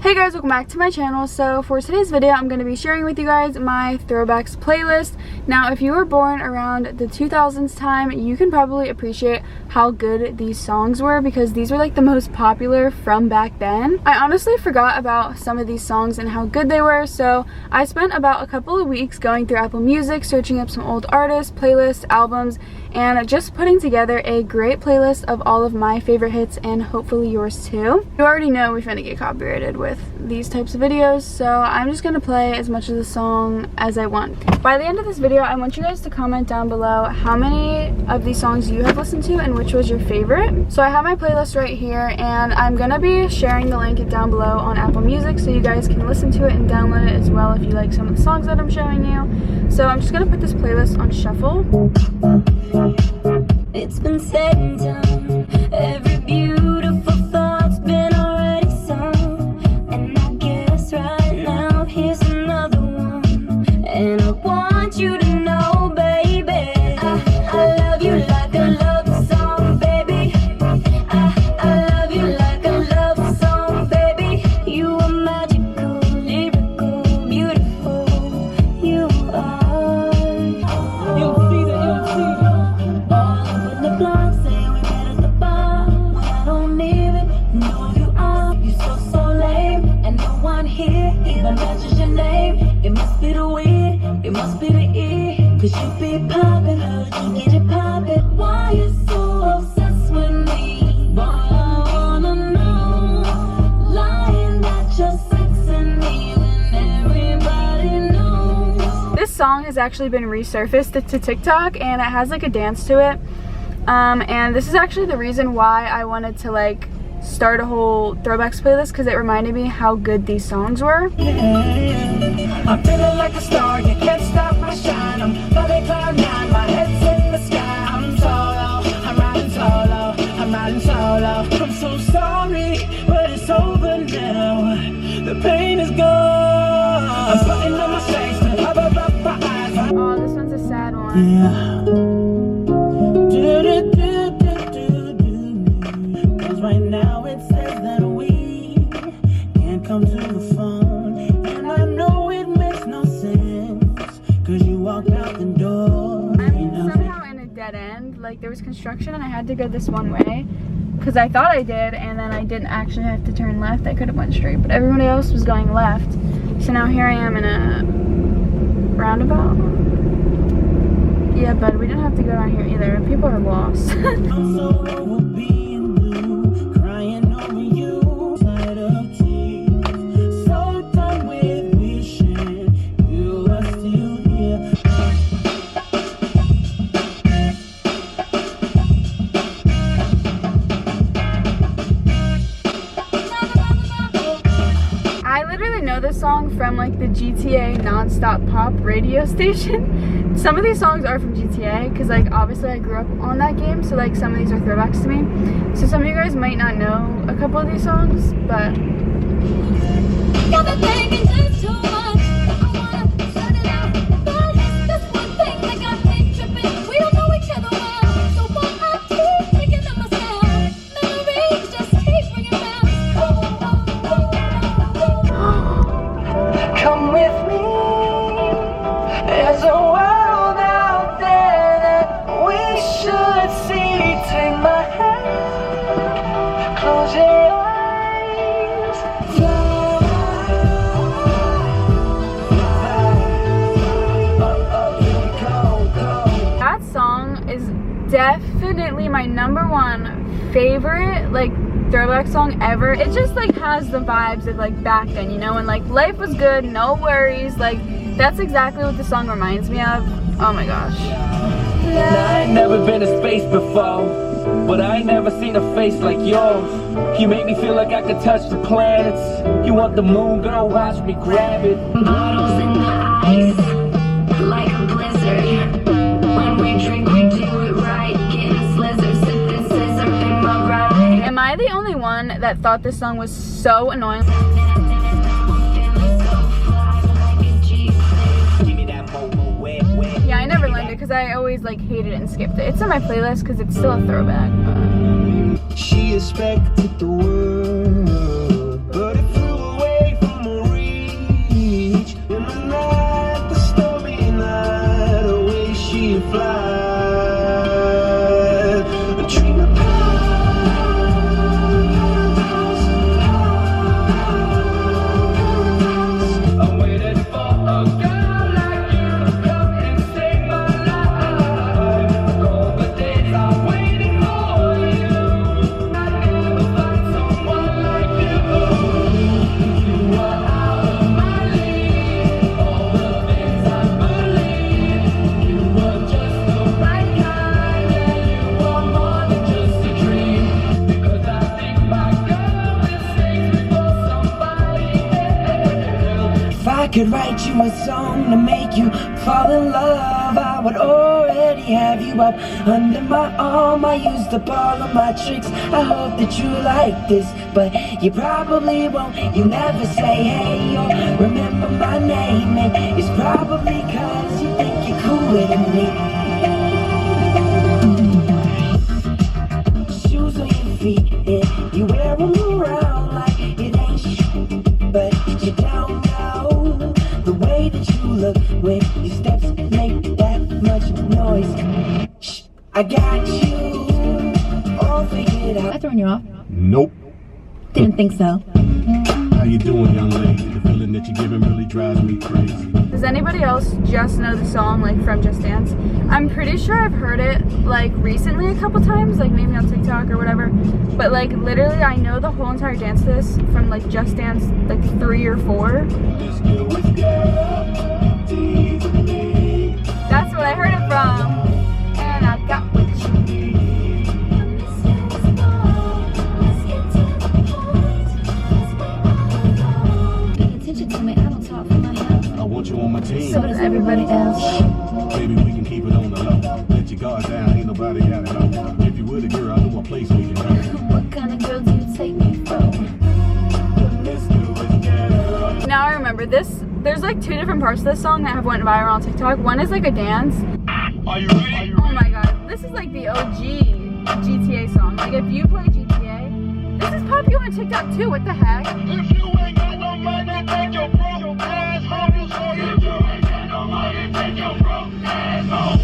Hey guys, welcome back to my channel. So for today's video, I'm going to be sharing with you guys my throwbacks playlist. Now, if you were born around the 2000s time, you can probably appreciate how good these songs were because these were like the most popular from back then. I honestly forgot about some of these songs and how good they were, so I spent about a couple of weeks going through Apple Music, searching up some old artists, playlists, albums, and just putting together a great playlist of all of my favorite hits and hopefully yours too. You already know we finna get copyrighted with these types of videos, so I'm just gonna play as much of the song as I want. By the end of this video, I want you guys to comment down below how many of these songs you have listened to and which was your favorite. So I have my playlist right here, and I'm gonna be sharing the link down below on Apple Music so you guys can listen to it and download it as well if you like some of the songs that I'm showing you. So I'm just gonna put this playlist on shuffle. It's been said and done. Every beautiful thought's been already sung. And I guess right now here's another one. And I want you to know, baby, I love you like a love song, baby. I love you like a love song, baby. You are magical, lyrical, beautiful. You are. It must be the E, cause you be poppin', you get it poppin'. Why you so obsessed with me? Boy, I wanna know. Lying that you're sexing me when everybody knows. This song has actually been resurfaced to TikTok, and it has like a dance to it. And this is actually the reason why I wanted to like start a whole throwbacks playlist, because it reminded me how good these songs were. I'm feeling like a star, you can't stop my shine. I'm loving cloud nine, my head's in the sky. I'm solo, I'm riding solo, I'm riding solo. I'm so sorry, but it's over now. The pain is gone. I'm putting on my face to cover up my eyes. Oh, this one's a sad one. Yeah. Cause right now it says that we can't come to the phone. And I know it makes no sense, cause you walked out the door. I'm somehow in a dead end. Like, there was construction and I had to go this one way because I thought I did, and then I didn't actually have to turn left. I could have went straight, but everybody else was going left. So now here I am in a roundabout. Yeah, but we didn't have to go down here either. People are lost. I'm so over being blue, crying over you, side of tears. So done with wishing you were still here. I literally know this song from like the GTA non-stop pop radio station. Some of these songs are from GTA because like obviously I grew up on that game, so like some of these are throwbacks to me. So some of you guys might not know a couple of these songs, but Got me thinking just too much. I wanna shut it out, but that's one thing that got me tripping. We don't know each other well, so why I keep thinking of myself. Memories just keep bringing back. Come with me. There's a world out there that we should see. Take my hand, close your eyes. that song is definitely my #1 favorite like throwback song ever. It just like has the vibes of like back then, you know, and like life was good, no worries. Like that's exactly what the song reminds me of. Oh my gosh. Now, I ain't never been to space before, but I ain't never seen a face like yours. You make me feel like I could touch the planets. You want the moon, girl, watch me grab it. Bottles in the ice, like a blizzard. When we drink, we do it right. Getting slizzard, sipping scissor in my ride. Am I the only one that thought this song was so annoying? Yeah, I never learned it because I always like hated it and skipped it. It's in my playlist because it's still a throwback. But... She expected the world, but it flew away. could write you a song to make you fall in love, I would already have you up under my arm. I used up all of my tricks, I hope that you like this, but you probably won't. You never say hey or remember my name, and it's probably cause you think you're cooler than me. Shoes on your feet, yeah, you wear them around like it ain't shit, but you don't know the way that you look when your steps make that much noise. Shh, I got you all figured out. I thrown you off? Nope. Didn't think so. How you doing, young lady? The feeling that you're giving really drives me crazy. Does anybody else just know the song like from Just Dance? I'm pretty sure I've heard it like recently a couple times, like maybe on TikTok or whatever, but like literally I know the whole entire dance to this from like Just Dance like 3 or 4. That's what I heard it from. And I got what you need. I want you on my team. So does everybody else. Baby, we can keep it on the low. Let your guard down, ain't nobody got it know. If you were the girl, I know a place we can go. What kind of girl do you take me from? Now I remember this. There's like 2 different parts of this song that have went viral on TikTok. One is like a dance. Are you ready? Oh my god, this is like the OG GTA song. Like if you play GTA, this is popular on TikTok too. What the heck? If you ain't got no money, take your broke ass home. You so you ain't got no money, take your broke ass home.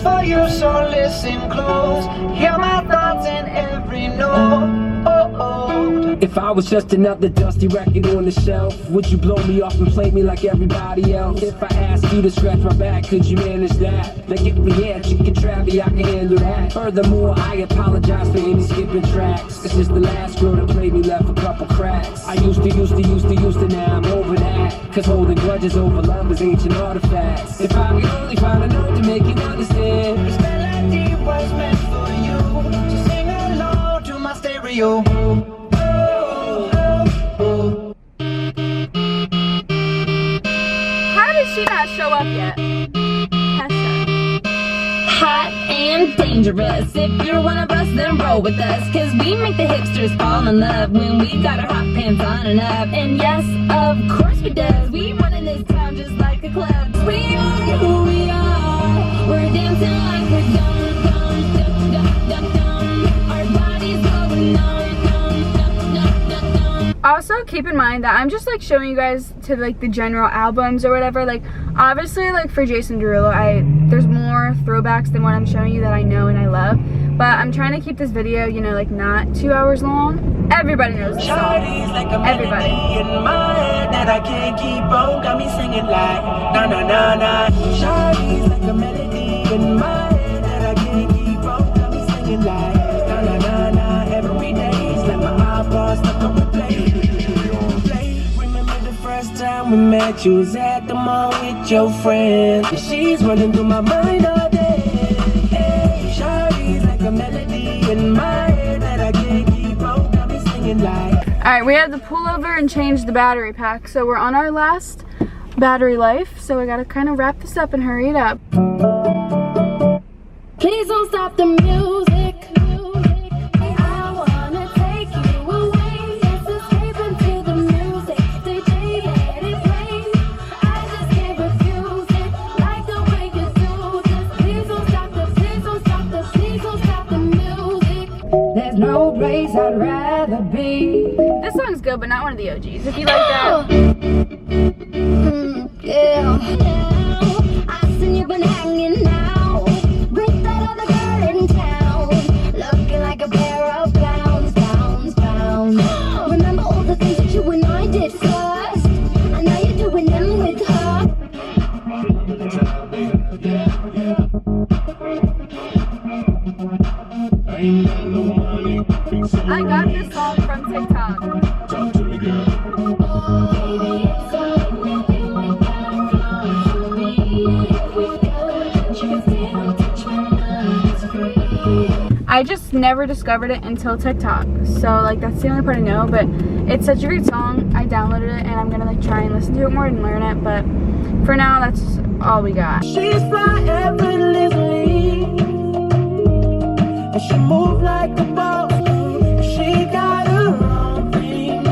For you, so listen close. Hear my thoughts in every note. If I was just another dusty record on the shelf, would you blow me off and play me like everybody else? If I asked you to scratch my back, could you manage that? Like if we had chicken trappy, I can handle that. Furthermore, I apologize for any skipping tracks. It's just the last girl that played me left a couple cracks. I used to, now I'm over that. Cause holding grudges over love is ancient artifacts. If I could only find a note to make you understand, This melody was meant for you, to sing along to my stereo. How did she not show up yet? Hot and dangerous. If you're one of us, then roll with us. Cause we make the hipsters fall in love when we got our hot pants on and up. And yes, of course we does. We run in this town just like a club. We are who we are. We're dancing like we're dumb, dumb, dumb, dumb, dumb, dumb. Our bodies going numb, numb, numb, numb, numb, numb. Also, keep in mind that I'm just like showing you guys to like the general albums or whatever. Like obviously like for Jason Derulo, there's more throwbacks than what I'm showing you that I know and I love. But I'm trying to keep this video, you know, like not 2 hours long. Everybody knows this song. Shawty's like a melody in my head that I can't keep on. Got me singing like na na na na. Shawty's like a melody in my head that I can't keep on. Got me singing like na na na na. Every day's like my iPod stuck on replay. Remember the first time we met? You was at the mall with your friend. And she's running through my mind all day. Hey, Shawty's like a melody in my head that I can't keep on. Got me singing like. Alright, we had to pull over and change the battery pack. So we're on our last battery life. So we gotta kind of wrap this up and hurry it up. Please don't stop the music. I wanna take you away. Let's escape into the music. DJ, let it play. I just can't refuse it. Like the way you do this. Please don't stop the, please don't stop the, please don't stop the music. There's no place I'd rather be. This song's good, but not one of the OGs. If you like that. Yeah. I seen you been hanging out with that other girl in town, looking like a ain't got no money. Fix it. I got this song from TikTok. Talk to me, girl. Baby, it's all with you. Ain't got flaws for me. If we go, you can still touch my mind. It's free. I just never discovered it until TikTok, so like that's the only part I know, but it's such a great song. I downloaded it and I'm gonna like try and listen to it more and learn it, but for now that's all we got. She's fly effortlessly, and she move like a boss. She got her own thing,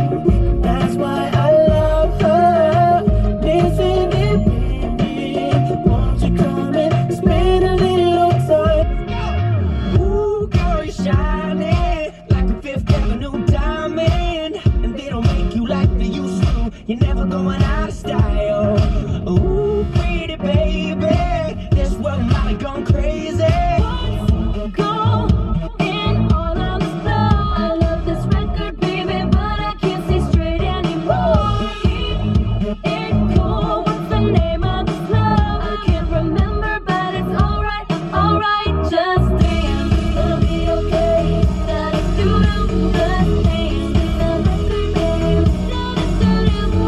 that's why I love her. Listen it, baby, won't you come and spend a little time? Ooh, girl, you're shining like a Fifth Avenue diamond, and they don't make you like they used to. You're never going out of style. Ooh, pretty baby, this world might have gone crazy. Going all out of style. I love this record, baby, but I can't see straight anymore. Keep it cool. What's the name of this love? I can't remember, but it's alright, alright. Just dance, it'll be okay. Gotta do the things with the record, babe.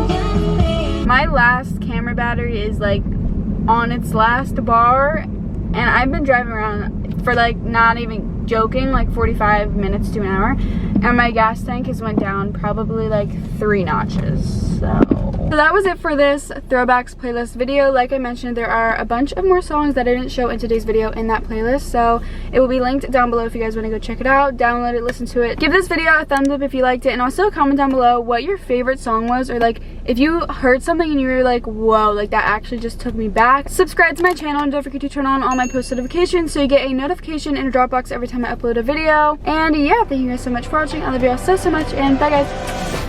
Just dance. My last camera battery is like on its last bar, and I've been driving around for like, not even joking, like 45 minutes to an hour, and my gas tank has went down probably like 3 notches. So that was it for this throwbacks playlist video. Like I mentioned, there are a bunch of more songs that I didn't show in today's video in that playlist, so it will be linked down below if you guys want to go check it out, download it, listen to it. Give this video a thumbs up if you liked it, and also comment down below what your favorite song was, or like if you heard something and you were like, whoa, like that actually just took me back. Subscribe to my channel and don't forget to turn on all my post notifications so you get a notification in a Dropbox every time I upload a video. And yeah, thank you guys so much for watching. I love you all so much, and bye guys.